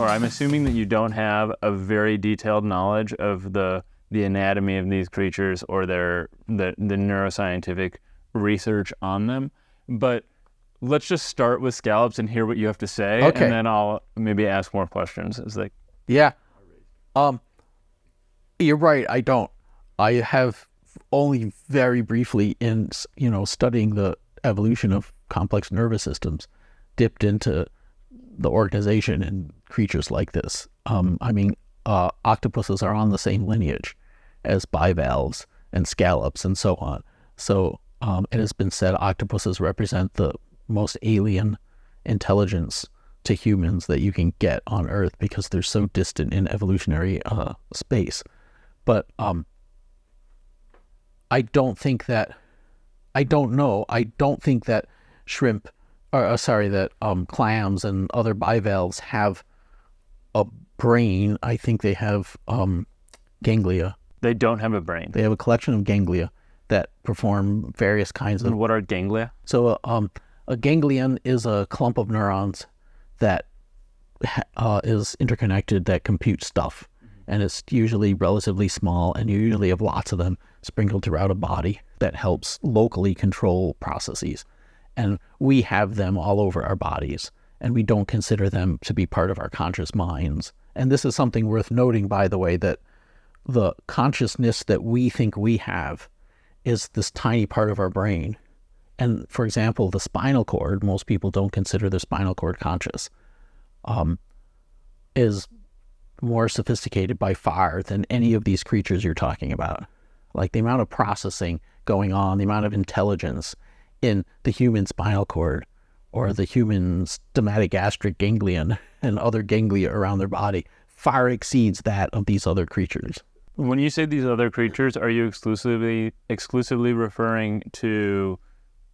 or I'm assuming that you don't have a very detailed knowledge of the anatomy of these creatures or the neuroscientific research on them. But let's just start with scallops and hear what you have to say, Okay. and then I'll maybe ask more questions. Yeah. You're right. I don't. I have only very briefly in, studying the evolution of complex nervous systems, dipped into the organization in creatures like this. Octopuses are on the same lineage as bivalves and scallops and so on. So it has been said octopuses represent the most alien intelligence to humans that you can get on Earth because they're so distant in evolutionary space. But I don't think that shrimp, that clams and other bivalves have a brain. I think they have ganglia. They don't have a brain. They have a collection of ganglia that perform various kinds of... And what are ganglia? So a ganglion is a clump of neurons that is interconnected, that compute stuff. And it's usually relatively small, and you usually have lots of them sprinkled throughout a body that helps locally control processes. And we have them all over our bodies, and we don't consider them to be part of our conscious minds. And this is something worth noting, by the way, that the consciousness that we think we have is this tiny part of our brain. And for example, the spinal cord, most people don't consider their spinal cord conscious, is more sophisticated by far than any of these creatures you're talking about. Like the amount of processing going on, the amount of intelligence in the human spinal cord or the human stomatogastric ganglion and other ganglia around their body far exceeds that of these other creatures. When you say these other creatures, are you exclusively referring to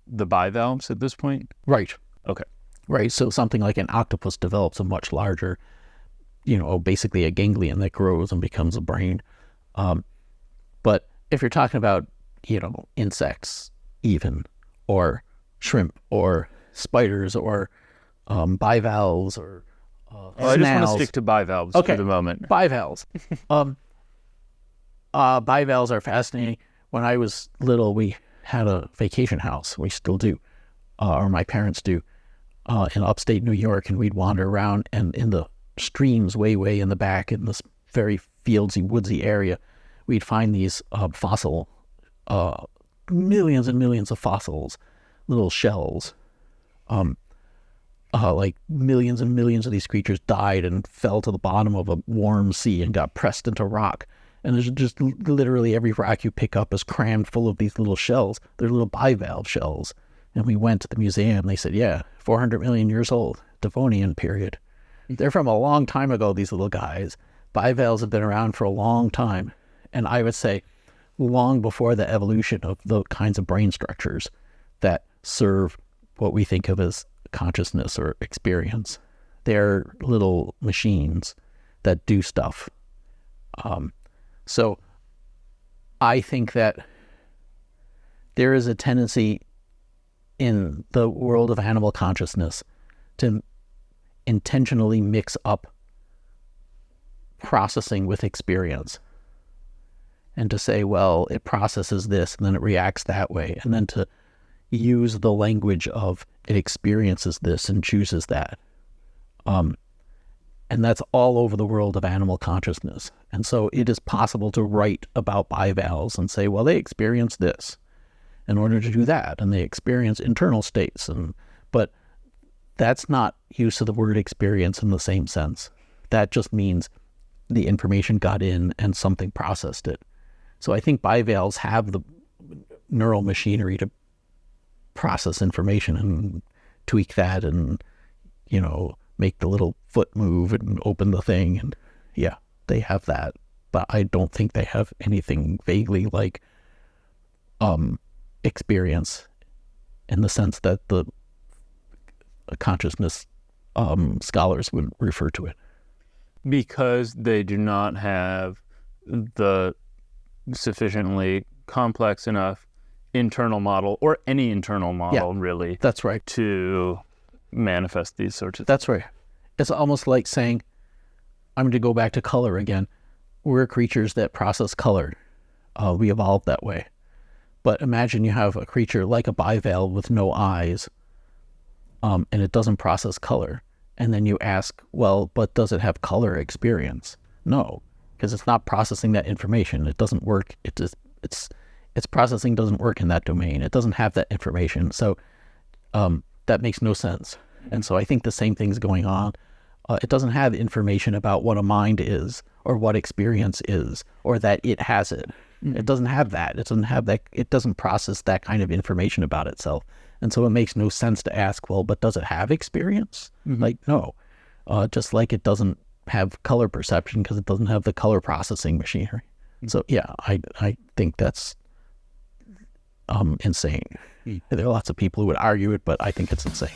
the bivalves at this point? Right. Okay. Right. So something like an octopus develops a much larger, basically a ganglion that grows and becomes a brain. But if you're talking about, insects even, or shrimp, or spiders, or bivalves, or I just want to snails. stick to bivalves Okay. for the moment. Bivalves. Bivalves are fascinating. When I was little, we had a vacation house. We still do, or my parents do, in upstate New York, and we'd wander around, and in the streams way in the back, in this very fieldsy, woodsy area, we'd find these fossil, millions and millions of fossils, little shells. Like millions and millions of these creatures died and fell to the bottom of a warm sea and got pressed into rock. And there's just literally every rock you pick up is crammed full of these little shells. They're little bivalve shells. And we went to the museum. They said, 400 million years old, Devonian period. They're from a long time ago, these little guys. Bivalves have been around for a long time. And I would say long before the evolution of the kinds of brain structures that serve what we think of as consciousness or experience. They're little machines that do stuff. So I think that there is a tendency in the world of animal consciousness to intentionally mix up processing with experience, and to say, well, it processes this and then it reacts that way, and then to use the language of it experiences this and chooses that. And that's all over the world of animal consciousness. And so it is possible to write about bivalves and say, well, they experience this in order to do that, and they experience internal states. But that's not use of the word experience in the same sense. That just means the information got in and something processed it. So I think bivalves have the neural machinery to process information and tweak that and, make the little foot move and open the thing. And they have that. But I don't think they have anything vaguely like experience in the sense that the consciousness scholars would refer to it. Because they do not have the sufficiently complex enough internal model, or any internal model, really. That's right. To manifest these sorts of things. That's right. It's almost like saying I'm going to go back to color again. We're creatures that process color. We evolved that way. But imagine you have a creature like a bivalve with no eyes, and it doesn't process color. And then you ask, well, but does it have color experience? No, because it's not processing that information. It doesn't work. Its processing doesn't work in that domain. It doesn't have that information. So that makes no sense. And so I think the same thing's going on. It doesn't have information about what a mind is or what experience is or that it has it. It doesn't have that. It doesn't have that. It doesn't process that kind of information about itself. And so it makes no sense to ask, well, but does it have experience? Like, no. Just like it doesn't have color perception because it doesn't have the color processing machinery. So, yeah, I think that's insane. There are lots of people who would argue it, but I think it's insane.